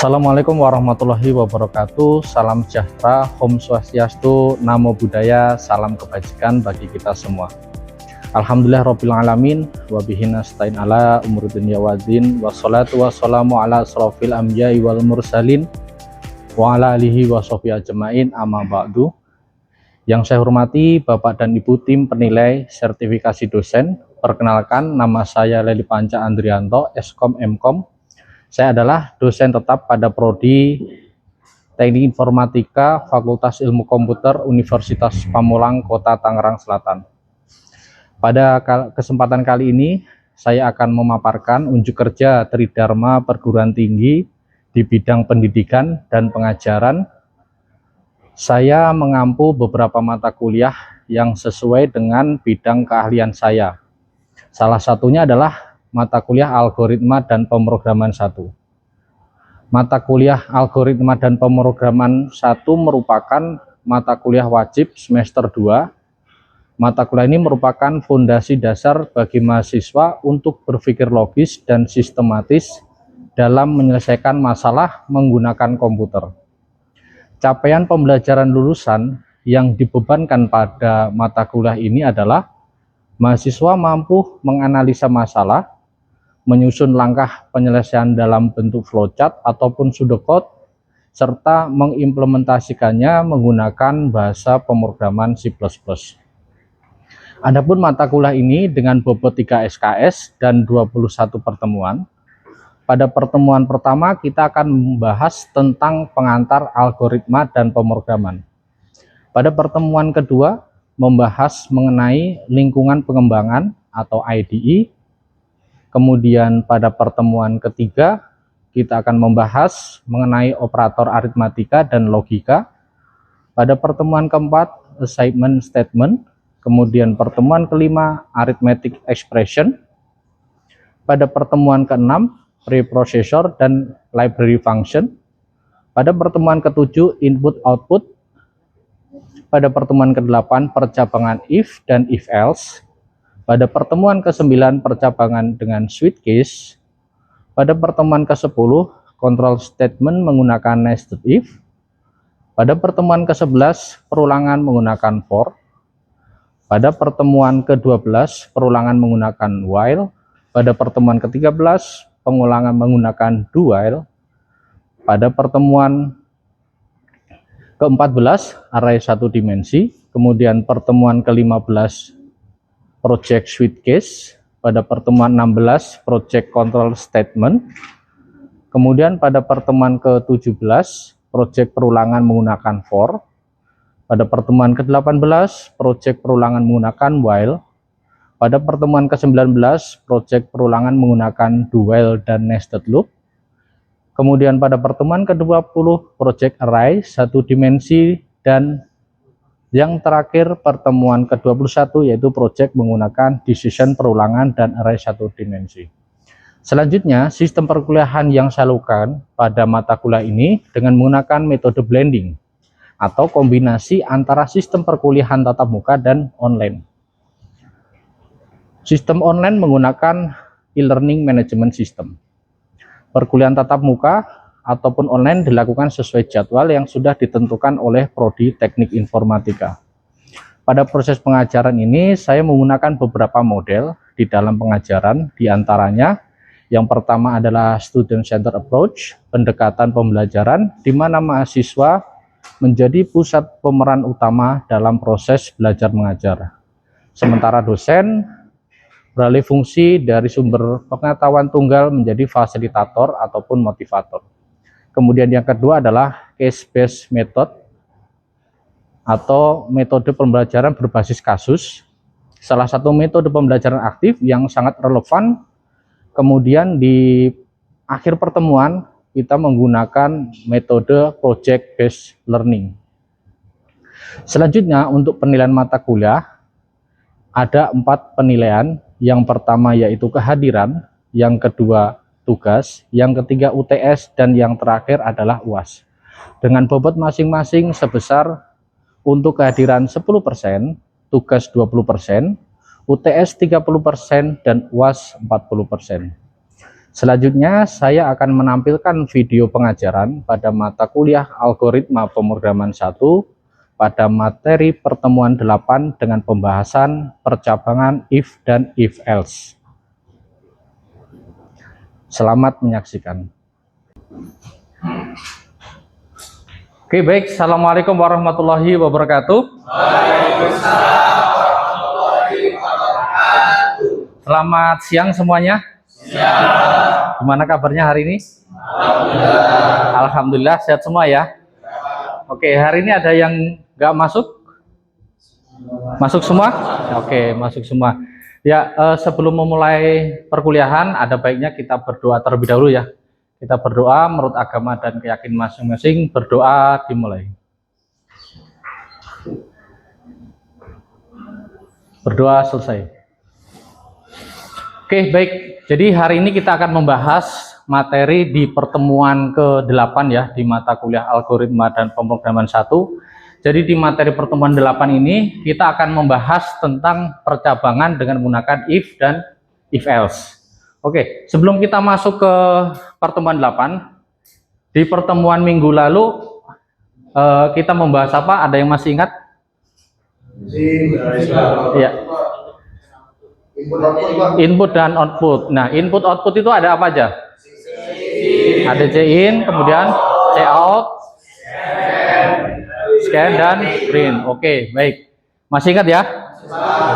Assalamualaikum warahmatullahi wabarakatuh. Salam sejahtera, Om Swastiastu, Namo Buddhaya, salam kebajikan bagi kita semua. Alhamdulillah Rabbil Alamin, wabihi nasta'in ala umur dunya waddin, wassalatu wassalamu ala asrofil anbiya'i wal mursalin, wa ala alihi wa sahbihi ajma'in, amma ba'du. Yang saya hormati Bapak dan Ibu tim penilai sertifikasi dosen, perkenalkan nama saya Leli Panca Andrianto, Eskom Mkom. Saya adalah dosen tetap pada Prodi Teknik Informatika Fakultas Ilmu Komputer Universitas Pamulang, Kota Tangerang Selatan. Pada kesempatan kali ini, saya akan memaparkan unjuk kerja Tridharma Perguruan Tinggi di bidang pendidikan dan pengajaran. Saya mengampu beberapa mata kuliah yang sesuai dengan bidang keahlian saya. Salah satunya adalah mata kuliah Algoritma dan Pemrograman 1. Mata kuliah Algoritma dan Pemrograman 1 merupakan mata kuliah wajib semester 2. Mata kuliah ini merupakan fondasi dasar bagi mahasiswa untuk berpikir logis dan sistematis dalam menyelesaikan masalah menggunakan komputer. Capaian pembelajaran lulusan yang dibebankan pada mata kuliah ini adalah mahasiswa mampu menganalisa masalah, menyusun langkah penyelesaian dalam bentuk flowchart ataupun pseudocode, serta mengimplementasikannya menggunakan bahasa pemrograman C++. Adapun mata kuliah ini dengan bobot 3 SKS dan 21 pertemuan. Pada pertemuan pertama kita akan membahas tentang pengantar algoritma dan pemrograman. Pada pertemuan kedua membahas mengenai lingkungan pengembangan atau IDE. Kemudian pada pertemuan ketiga kita akan membahas mengenai operator aritmatika dan logika. Pada pertemuan keempat assignment statement. Kemudian pertemuan kelima arithmetic expression. Pada pertemuan keenam preprocessor dan library function. Pada pertemuan ketujuh input output. Pada pertemuan ke-8 percabangan if dan if else. Pada pertemuan ke-9 percabangan dengan switch case. Pada pertemuan ke-10 control statement menggunakan nested if. Pada pertemuan ke-11 perulangan menggunakan for. Pada pertemuan ke-12 perulangan menggunakan while. Pada pertemuan ke-13 pengulangan menggunakan do while. Pada pertemuan ke-14 array 1 dimensi. Kemudian pertemuan ke-15 project switch case. Pada pertemuan 16 project control statement. Kemudian pada pertemuan ke-17 project perulangan menggunakan for. Pada pertemuan ke-18 project perulangan menggunakan while. Pada pertemuan ke-19 project perulangan menggunakan do while dan nested loop. Kemudian pada pertemuan ke-20 project array 1 dimensi, dan yang terakhir pertemuan ke-21 yaitu project menggunakan decision perulangan dan array 1 dimensi. Selanjutnya sistem perkuliahan yang saya lakukan pada mata kuliah ini dengan menggunakan metode blending atau kombinasi antara sistem perkuliahan tatap muka dan online. Sistem online menggunakan e-learning management system. Perkuliahan tatap muka ataupun online dilakukan sesuai jadwal yang sudah ditentukan oleh Prodi Teknik Informatika. Pada proses pengajaran ini saya menggunakan beberapa model di dalam pengajaran, diantaranya yang pertama adalah student center approach, pendekatan pembelajaran di mana mahasiswa menjadi pusat pemeran utama dalam proses belajar mengajar. Sementara dosen beralih fungsi dari sumber pengetahuan tunggal menjadi fasilitator ataupun motivator. Kemudian yang kedua adalah case-based method atau metode pembelajaran berbasis kasus. Salah satu metode pembelajaran aktif yang sangat relevan. Kemudian di akhir pertemuan kita menggunakan metode project-based learning. Selanjutnya untuk penilaian mata kuliah ada 4 penilaian. Yang pertama yaitu kehadiran, yang kedua tugas, yang ketiga UTS, dan yang terakhir adalah UAS. Dengan bobot masing-masing sebesar untuk kehadiran 10%, tugas 20%, UTS 30%, dan UAS 40%. Selanjutnya saya akan menampilkan video pengajaran pada mata kuliah Algoritma Pemrograman 1 pada materi pertemuan 8 dengan pembahasan percabangan if dan if else. Selamat menyaksikan. Oke, baik. Assalamualaikum warahmatullahi wabarakatuh. Waalaikumsalam warahmatullahi wabarakatuh. Selamat siang semuanya. Siang. Gimana kabarnya hari ini? Alhamdulillah. Alhamdulillah sehat semua ya. Oke, hari ini ada yang nggak masuk? Masuk semua? Oke, masuk semua. Ya, sebelum memulai perkuliahan, ada baiknya kita berdoa terlebih dahulu ya. Kita berdoa menurut agama dan keyakinan masing-masing. Berdoa dimulai. Berdoa selesai. Oke, baik. Jadi hari ini kita akan membahas materi di pertemuan ke-8 ya, di mata kuliah Algoritma dan Pemrograman 1. Jadi di materi pertemuan 8 ini kita akan membahas tentang percabangan dengan menggunakan if dan if else. Oke, sebelum kita masuk ke pertemuan 8, di pertemuan minggu lalu kita membahas apa? Ada yang masih ingat? Iya. Input dan output. Nah, input output itu ada apa aja? Ada C-in, kemudian C-out, scan dan print. Oke, baik. Masih ingat ya?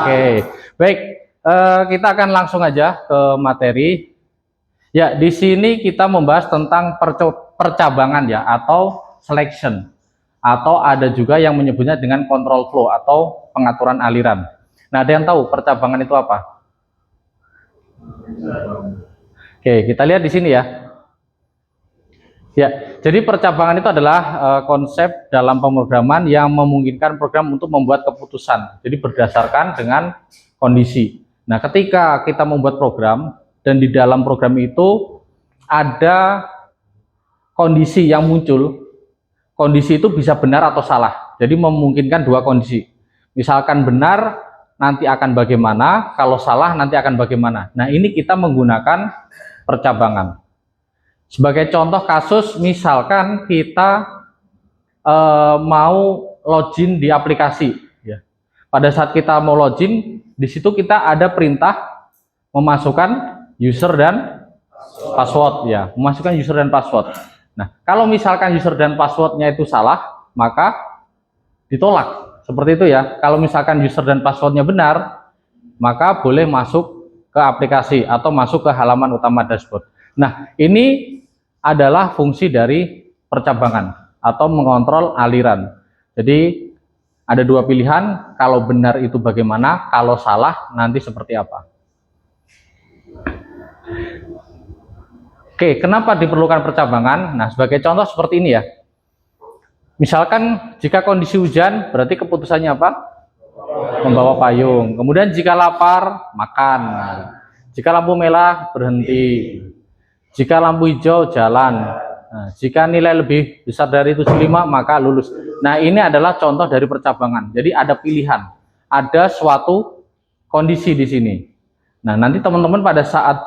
Oke, baik. Kita akan langsung aja ke materi. Ya, di sini kita membahas tentang percabangan ya, atau selection, atau ada juga yang menyebutnya dengan control flow atau pengaturan aliran. Nah, ada yang tahu percabangan itu apa? Oke, kita lihat di sini ya. Ya, jadi percabangan itu adalah konsep dalam pemrograman yang memungkinkan program untuk membuat keputusan. Jadi berdasarkan dengan kondisi. Nah, ketika kita membuat program dan di dalam program itu ada kondisi yang muncul, kondisi itu bisa benar atau salah. Jadi memungkinkan dua kondisi. Misalkan benar, nanti akan bagaimana, kalau salah nanti akan bagaimana. Nah, ini kita menggunakan percabangan. Sebagai contoh kasus, misalkan kita mau login di aplikasi ya. Pada saat kita mau login, di situ kita ada perintah memasukkan user dan password ya, memasukkan user dan password. Nah, kalau misalkan user dan passwordnya itu salah, maka ditolak. Seperti itu ya. Kalau misalkan user dan passwordnya benar, maka boleh masuk ke aplikasi atau masuk ke halaman utama dashboard. Nah, ini adalah fungsi dari percabangan atau mengontrol aliran. Jadi ada dua pilihan, kalau benar itu bagaimana, kalau salah nanti seperti apa. Oke, kenapa diperlukan percabangan? Nah, sebagai contoh seperti ini ya. Misalkan jika kondisi hujan, berarti keputusannya apa? Membawa payung. Kemudian jika lapar, makan. Jika lampu merah, berhenti. Jika lampu hijau, jalan. Nah, jika nilai lebih besar dari 75, maka lulus. Nah, ini adalah contoh dari percabangan. Jadi ada pilihan. Ada suatu kondisi di sini. Nah, nanti teman-teman pada saat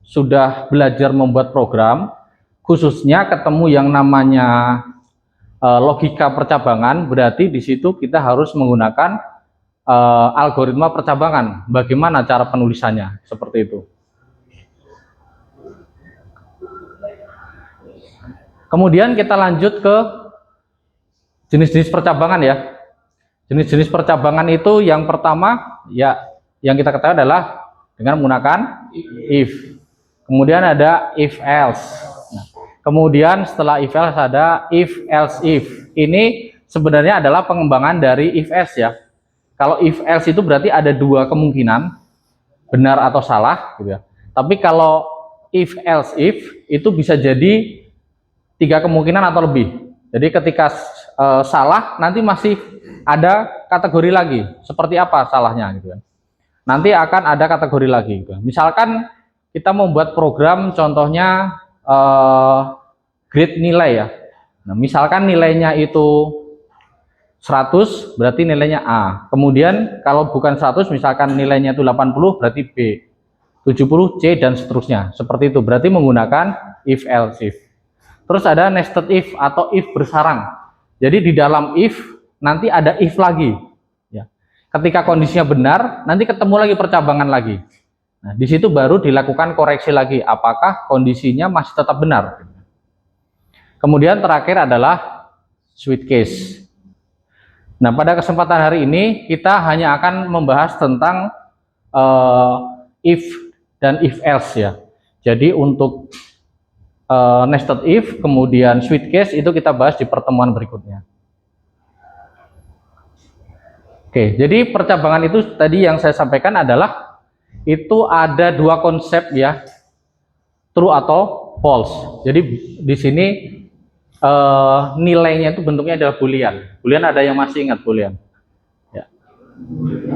sudah belajar membuat program, khususnya ketemu yang namanya logika percabangan, berarti di situ kita harus menggunakan algoritma percabangan. Bagaimana cara penulisannya? Seperti itu. Kemudian kita lanjut ke jenis-jenis percabangan ya. Jenis-jenis percabangan itu yang pertama ya, yang kita ketahui adalah dengan menggunakan if. Kemudian ada if else. Kemudian setelah if else ada if else if. Ini sebenarnya adalah pengembangan dari if else ya. Kalau if else itu berarti ada dua kemungkinan, benar atau salah gitu ya. Tapi kalau if else if itu bisa jadi tiga kemungkinan atau lebih. Jadi ketika salah nanti masih ada kategori lagi. Seperti apa salahnya gitu kan. Nanti akan ada kategori lagi gitu. Misalkan kita membuat program contohnya grade nilai ya. Nah, misalkan nilainya itu 100 berarti nilainya A. Kemudian kalau bukan 100 misalkan nilainya itu 80 berarti B. 70 C dan seterusnya. Seperti itu. Berarti menggunakan if else if. Terus ada nested if atau if bersarang. Jadi di dalam if nanti ada if lagi. Ya. Ketika kondisinya benar, nanti ketemu lagi percabangan lagi. Nah, di situ baru dilakukan koreksi lagi. Apakah kondisinya masih tetap benar? Kemudian terakhir adalah switch case. Nah, pada kesempatan hari ini kita hanya akan membahas tentang if dan if else ya. Jadi untuk nested if kemudian switch case itu kita bahas di pertemuan berikutnya. Oke, jadi percabangan itu tadi yang saya sampaikan adalah itu ada dua konsep ya, true atau false. Jadi di sini nilainya itu bentuknya adalah boolean. Boolean ada yang masih ingat boolean? Ya.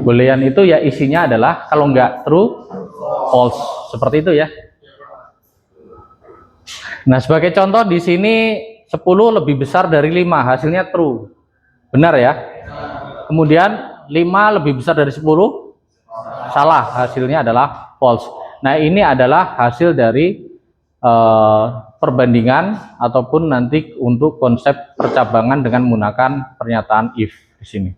Boolean itu ya isinya adalah kalau nggak true, false. Seperti itu ya. Nah, sebagai contoh di sini 10 lebih besar dari 5, hasilnya true. Benar ya? Kemudian 5 lebih besar dari 10, salah, hasilnya adalah false. Nah, ini adalah hasil dari perbandingan ataupun nanti untuk konsep percabangan dengan menggunakan pernyataan if di sini.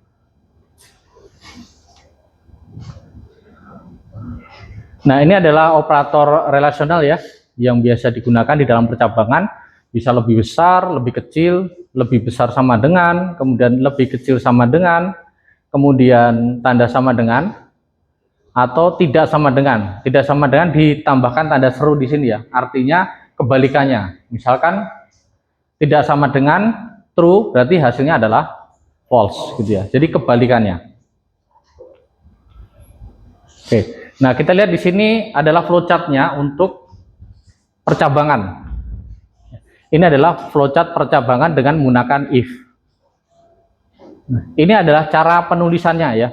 Nah, ini adalah operator relasional ya yang biasa digunakan di dalam percabangan. Bisa lebih besar, lebih kecil, lebih besar sama dengan, kemudian lebih kecil sama dengan, kemudian tanda sama dengan, atau tidak sama dengan. Tidak sama dengan ditambahkan tanda seru di sini ya. Artinya kebalikannya. Misalkan tidak sama dengan true berarti hasilnya adalah false gitu ya. Jadi kebalikannya. Oke. Nah, kita lihat di sini adalah flowchart-nya untuk percabangan. Ini adalah flowchart percabangan dengan menggunakan if. Ini adalah cara penulisannya ya.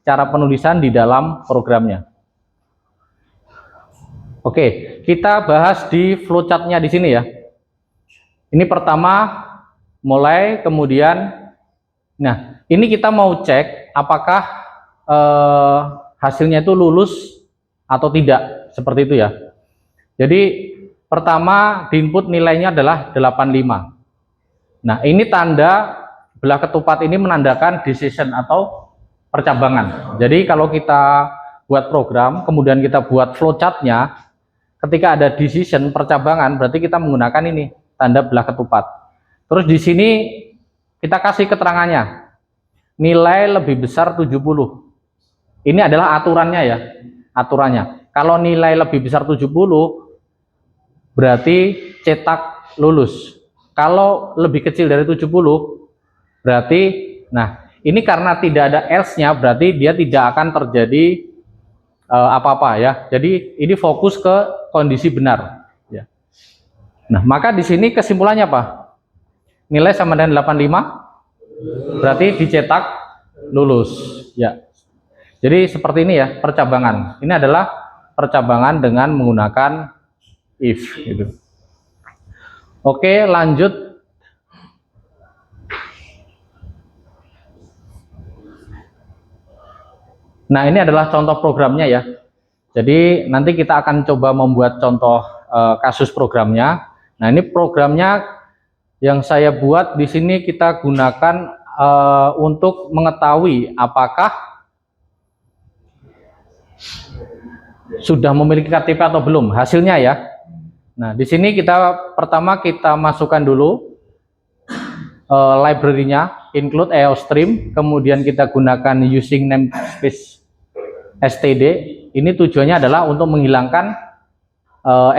Cara penulisan di dalam programnya. Oke, kita bahas di flowchart-nya di sini ya. Ini pertama mulai, kemudian nah, ini kita mau cek apakah hasilnya itu lulus atau tidak, seperti itu ya. Jadi pertama di input nilainya adalah 85. Nah, ini tanda belah ketupat ini menandakan decision atau percabangan. Jadi kalau kita buat program, kemudian kita buat flowchart-nya, ketika ada decision percabangan, berarti kita menggunakan ini tanda belah ketupat. Terus di sini kita kasih keterangannya, nilai lebih besar 70. Ini adalah aturannya ya, aturannya. Kalau nilai lebih besar 70, berarti cetak lulus. Kalau lebih kecil dari 70, berarti, nah ini karena tidak ada else-nya, berarti dia tidak akan terjadi apa-apa ya. Jadi ini fokus ke kondisi benar ya. Nah, maka di sini kesimpulannya apa? Nilai sama dengan 85 berarti dicetak lulus ya. Jadi seperti ini ya percabangan. Ini adalah percabangan dengan menggunakan if gitu. Oke, lanjut. Nah, ini adalah contoh programnya ya. Jadi nanti kita akan coba membuat contoh kasus programnya. Nah, ini programnya yang saya buat di sini kita gunakan untuk mengetahui apakah sudah memiliki KTP atau belum, hasilnya ya. Nah, di sini pertama kita masukkan dulu library-nya, include EOStream, kemudian kita gunakan using namespace std. Ini tujuannya adalah untuk menghilangkan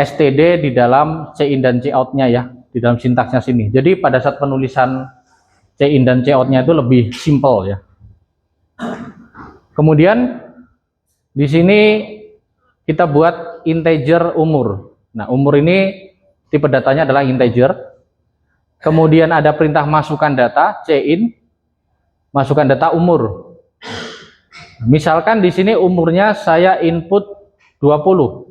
std di dalam cin dan cout-nya ya, di dalam sintaksnya sini. Jadi pada saat penulisan cin dan cout-nya itu lebih simple ya. Kemudian di sini kita buat integer umur. Nah, umur ini tipe datanya adalah integer. Kemudian ada perintah masukkan data, cin, masukkan data umur. Misalkan di sini umurnya saya input 20.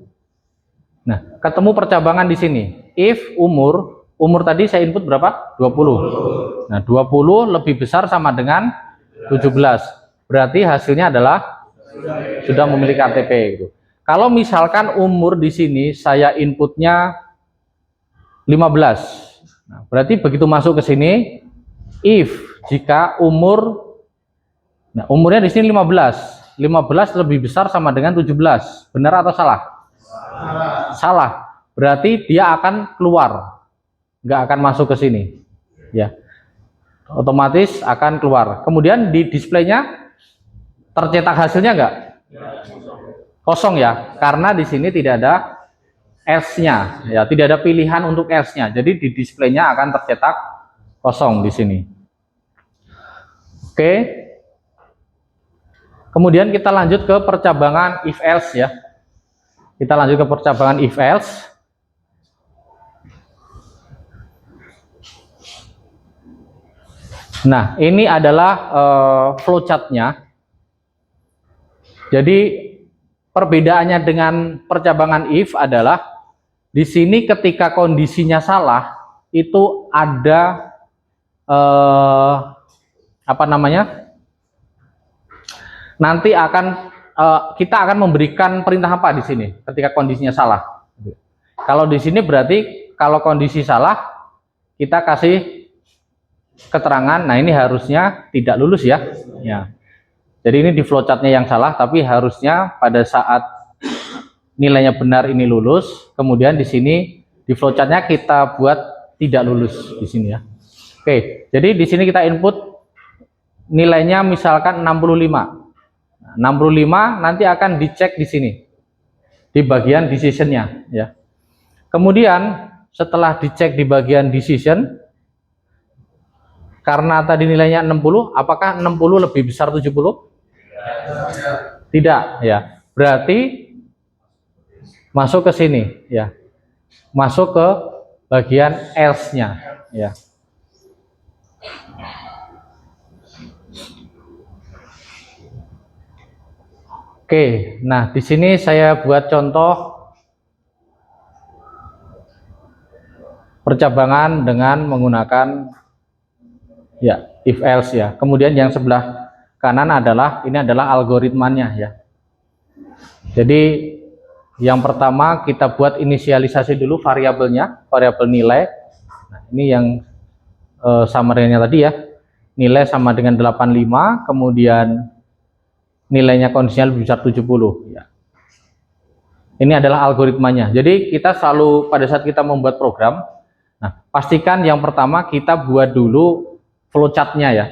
Nah, ketemu percabangan di sini. If umur tadi saya input berapa? 20. Nah, 20 lebih besar sama dengan 17. Berarti hasilnya adalah sudah memiliki KTP gitu. Kalau misalkan umur di sini saya inputnya 15. Nah, berarti begitu masuk ke sini, if jika umurnya di sini 15 lebih besar sama dengan 17. Benar atau salah? Salah. Berarti dia akan keluar. Nggak akan masuk ke sini. Ya. Otomatis akan keluar. Kemudian di displaynya tercetak hasilnya nggak? Kosong ya. Karena di sini tidak ada else-nya. Ya, tidak ada pilihan untuk else-nya. Jadi di displaynya akan tercetak kosong di sini. Oke. Kemudian kita lanjut ke percabangan if else ya. Kita lanjut ke percabangan if else. Nah, ini adalah flowchart-nya. Jadi perbedaannya dengan percabangan if adalah di sini ketika kondisinya salah itu ada nanti kita akan memberikan perintah apa di sini ketika kondisinya salah. Kalau di sini berarti kalau kondisi salah kita kasih keterangan. Nah, ini harusnya tidak lulus ya. Ya. Jadi ini di flowchartnya yang salah, tapi harusnya pada saat nilainya benar ini lulus. Kemudian di sini di flowchartnya kita buat tidak lulus di sini ya. Oke, jadi di sini kita input nilainya misalkan 65. 65 nanti akan dicek di sini di bagian decision-nya ya. Kemudian setelah dicek di bagian decision, karena tadi nilainya 60, apakah 60 lebih besar 70? Tidak ya. Berarti masuk ke sini ya. Masuk ke bagian else-nya ya. Oke, nah di sini saya buat contoh percabangan dengan menggunakan ya if else ya. Kemudian yang sebelah kanan ini adalah algoritmanya ya. Jadi yang pertama kita buat inisialisasi dulu variabelnya, variabel nilai. Nah, ini yang summary-nya tadi ya. Nilai sama dengan 85, kemudian nilainya kondisinya lebih besar 70 ya. Ini adalah algoritmanya. Jadi kita selalu pada saat kita membuat program, nah pastikan yang pertama kita buat dulu flowchart-nya ya.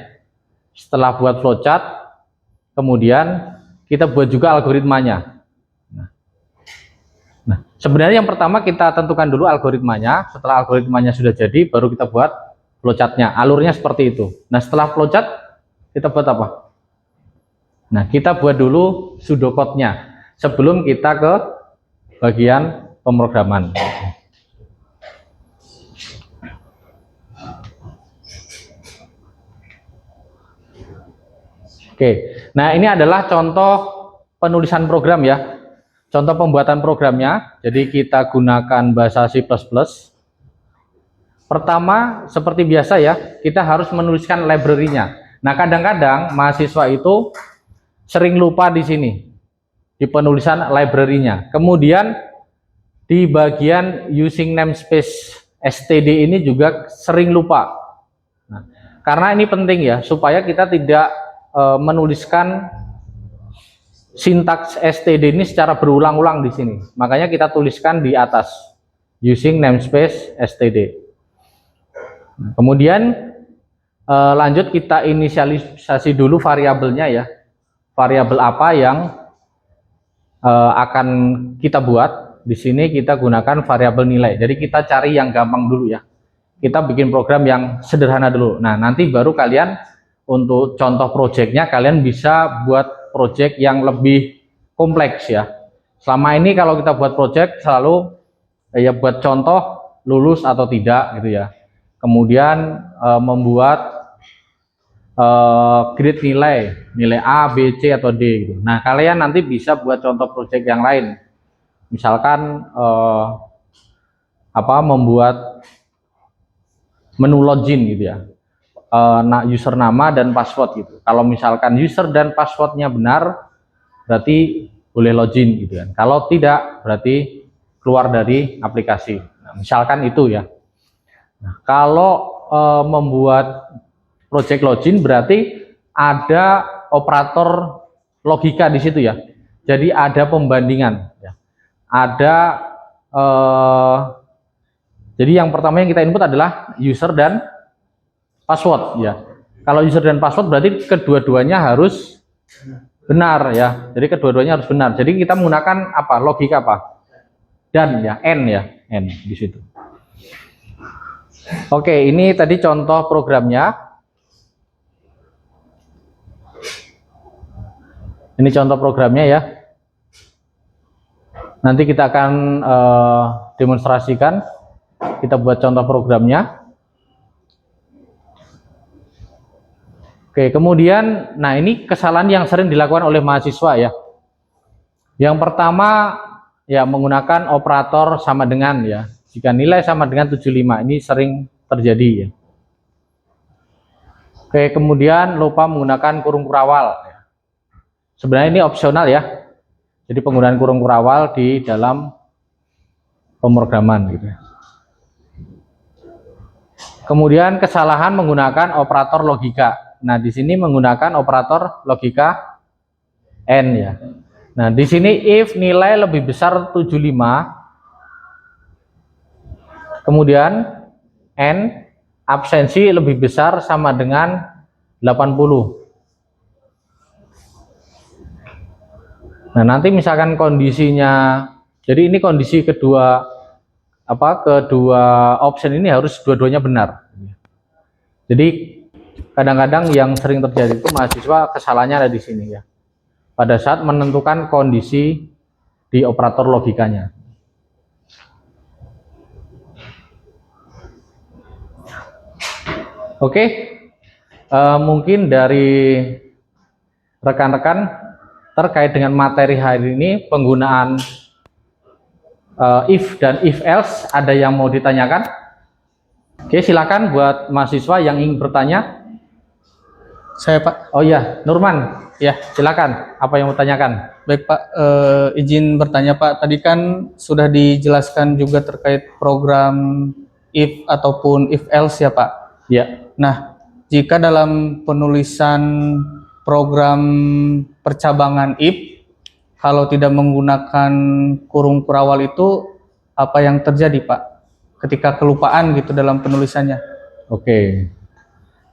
Setelah buat flowchart, kemudian kita buat juga algoritmanya. Nah, sebenarnya yang pertama kita tentukan dulu algoritmanya. Setelah algoritmanya sudah jadi, baru kita buat flowchart-nya. Alurnya seperti itu. Nah, setelah flowchart kita buat apa? Nah, kita buat dulu pseudocode-nya sebelum kita ke bagian pemrograman. Oke, nah ini adalah contoh penulisan program ya. Contoh pembuatan programnya. Jadi kita gunakan bahasa C++. Pertama, seperti biasa ya, kita harus menuliskan library-nya. Nah, kadang-kadang mahasiswa itu sering lupa di sini di penulisan library-nya. Kemudian di bagian using namespace std ini juga sering lupa. Nah, karena ini penting ya supaya kita tidak menuliskan sintaks std ini secara berulang-ulang di sini. Makanya kita tuliskan di atas using namespace std. Nah, kemudian lanjut kita inisialisasi dulu variabelnya ya. Variabel apa yang akan kita buat. Di sini kita gunakan variabel nilai. Jadi kita cari yang gampang dulu ya. Kita bikin program yang sederhana dulu. Nah, nanti baru kalian untuk contoh projectnya kalian bisa buat project yang lebih kompleks ya. Selama ini kalau kita buat project selalu ya buat contoh lulus atau tidak gitu ya. Kemudian membuat grade nilai A, B, C atau D gitu. Nah, kalian nanti bisa buat contoh project yang lain. Misalkan membuat menu login gitu ya. User nama dan password gitu. Kalau misalkan user dan passwordnya benar, berarti boleh login gitu kan. Kalau tidak berarti keluar dari aplikasi. Nah, misalkan itu ya. Nah, kalau membuat project login berarti ada operator logika di situ ya. Jadi ada pembandingan ya. Ada jadi yang pertama yang kita input adalah user dan password ya. Kalau user dan password berarti kedua-duanya harus benar ya. Jadi kedua-duanya harus benar. Jadi kita menggunakan apa? Logika apa? Dan ya, n ya, n di situ. Oke, ini tadi contoh programnya. Ini contoh programnya ya. Nanti kita akan demonstrasikan. Kita buat contoh programnya. Oke, kemudian, nah ini kesalahan yang sering dilakukan oleh mahasiswa ya. Yang pertama, ya menggunakan operator sama dengan ya. Jika nilai sama dengan 75, ini sering terjadi ya. Oke, kemudian lupa menggunakan kurung kurawal. Sebenarnya ini opsional ya. Jadi penggunaan kurung kurawal di dalam pemrograman gitu ya. Kemudian kesalahan menggunakan operator logika. Nah, di sini menggunakan operator logika n ya. Nah, di sini if nilai lebih besar 75, kemudian n absensi lebih besar sama dengan 80. Nah, nanti misalkan kondisinya, jadi ini kondisi kedua option ini harus dua-duanya benar. Jadi kadang-kadang yang sering terjadi itu mahasiswa kesalahannya ada di sini ya. Pada saat menentukan kondisi di operator logikanya. Oke, mungkin dari rekan-rekan terkait dengan materi hari ini penggunaan if dan if else, ada yang mau ditanyakan? Oke, silakan buat mahasiswa yang ingin bertanya. Saya Pak. Oh ya, Nurman. Ya, silakan. Apa yang mau tanyakan? Baik Pak, izin bertanya Pak. Tadi kan sudah dijelaskan juga terkait program if ataupun if else ya Pak. Ya. Nah, jika dalam penulisan program percabangan if, kalau tidak menggunakan kurung kurawal itu, apa yang terjadi Pak? Ketika kelupaan gitu dalam penulisannya. Oke.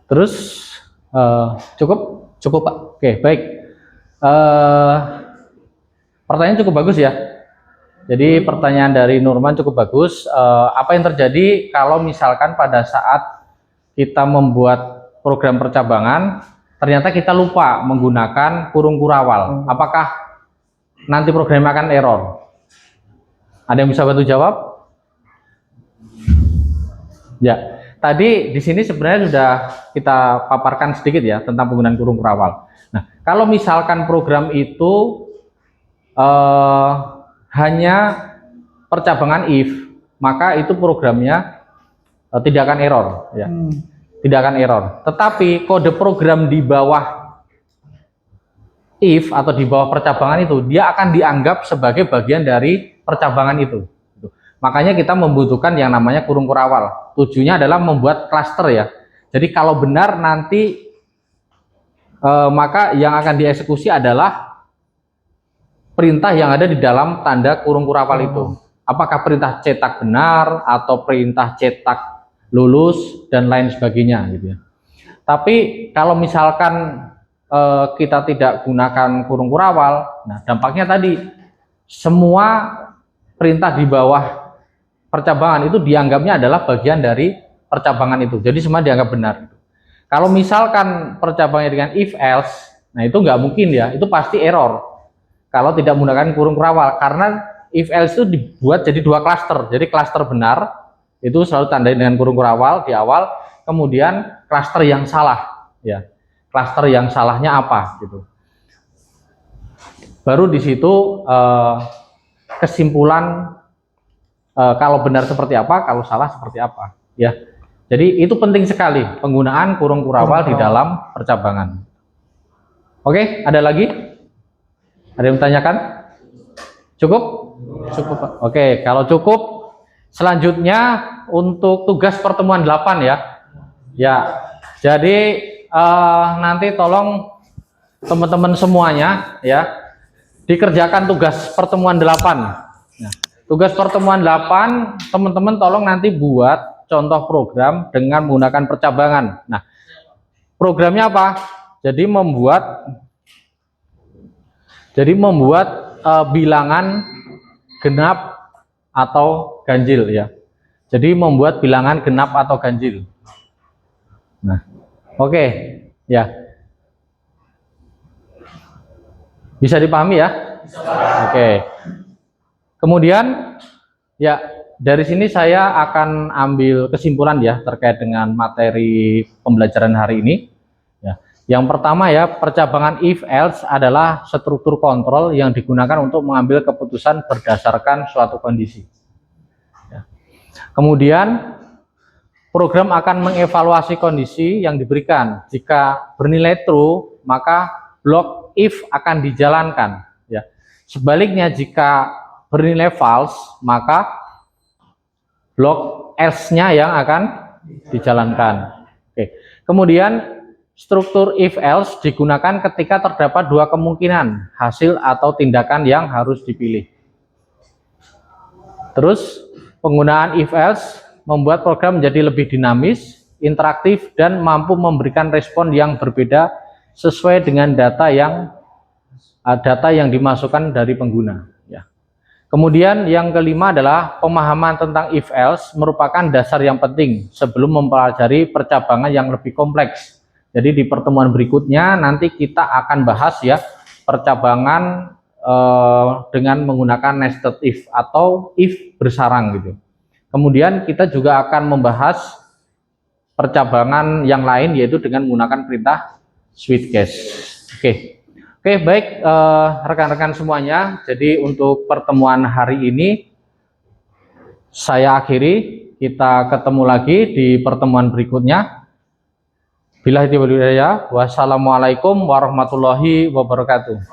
Terus cukup? Cukup Pak. Oke, baik. Pertanyaan cukup bagus ya. Jadi pertanyaan dari Nurman cukup bagus. Apa yang terjadi kalau misalkan pada saat kita membuat program percabangan, ternyata kita lupa menggunakan kurung kurawal? Apakah nanti programnya akan error? Ada yang bisa bantu jawab? Ya, tadi di sini sebenarnya sudah kita paparkan sedikit ya tentang penggunaan kurung kurawal. Nah, kalau misalkan program itu hanya percabangan if, maka itu programnya tidak akan error ya. Tidak akan error. Tetapi kode program di bawah if atau di bawah percabangan itu, dia akan dianggap sebagai bagian dari percabangan itu. Makanya kita membutuhkan yang namanya kurung kurawal. Tujuannya adalah membuat klaster ya. Jadi kalau benar nanti maka yang akan dieksekusi adalah perintah yang ada di dalam tanda kurung kurawal itu. Apakah perintah cetak benar atau perintah cetak lulus dan lain sebagainya gitu ya. Tapi kalau misalkan kita tidak gunakan kurung kurawal, nah dampaknya tadi semua perintah di bawah percabangan itu dianggapnya adalah bagian dari percabangan itu. Jadi semua dianggap benar. Kalau misalkan percabangannya dengan if else, nah itu nggak mungkin ya, itu pasti error kalau tidak menggunakan kurung kurawal, karena if else itu dibuat jadi dua klaster. Jadi klaster benar itu selalu tandai dengan kurung kurawal di awal, kemudian klaster yang salah ya. Klaster yang salahnya apa gitu. Baru di situ kesimpulan kalau benar seperti apa, kalau salah seperti apa ya. Jadi itu penting sekali penggunaan kurung kurawal di dalam percabangan. Oke, ada lagi? Ada yang bertanyakan? Cukup? Cukup, Pak. Oke, kalau cukup, selanjutnya untuk tugas pertemuan 8 ya. Ya, jadi nanti tolong teman-teman semuanya ya dikerjakan tugas pertemuan 8. Nah, tugas pertemuan 8, teman-teman tolong nanti buat contoh program dengan menggunakan percabangan. Nah, programnya apa? Jadi membuat bilangan genap atau ganjil ya. Jadi membuat bilangan genap atau ganjil. Nah, oke, ya. Bisa dipahami ya? Oke. Kemudian ya dari sini saya akan ambil kesimpulan ya terkait dengan materi pembelajaran hari ini. Ya. Yang pertama ya, percabangan if else adalah struktur kontrol yang digunakan untuk mengambil keputusan berdasarkan suatu kondisi. Ya. Kemudian program akan mengevaluasi kondisi yang diberikan. Jika bernilai true, maka blok if akan dijalankan. Ya. Sebaliknya jika bernilai false, maka blok else-nya yang akan dijalankan. Oke. Kemudian struktur if else digunakan ketika terdapat dua kemungkinan hasil atau tindakan yang harus dipilih. Terus penggunaan if else membuat program menjadi lebih dinamis, interaktif, dan mampu memberikan respon yang berbeda sesuai dengan data yang dimasukkan dari pengguna. Ya. Kemudian yang kelima adalah pemahaman tentang if else merupakan dasar yang penting sebelum mempelajari percabangan yang lebih kompleks. Jadi di pertemuan berikutnya nanti kita akan bahas ya percabangan dengan menggunakan nested if atau if bersarang gitu. Kemudian kita juga akan membahas percabangan yang lain yaitu dengan menggunakan perintah switch case. Oke, baik rekan-rekan semuanya. Jadi untuk pertemuan hari ini saya akhiri. Kita ketemu lagi di pertemuan berikutnya. Billahi taufiq wal hidayah. Wassalamualaikum warahmatullahi wabarakatuh.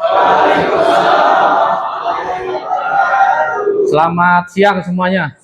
Selamat siang semuanya.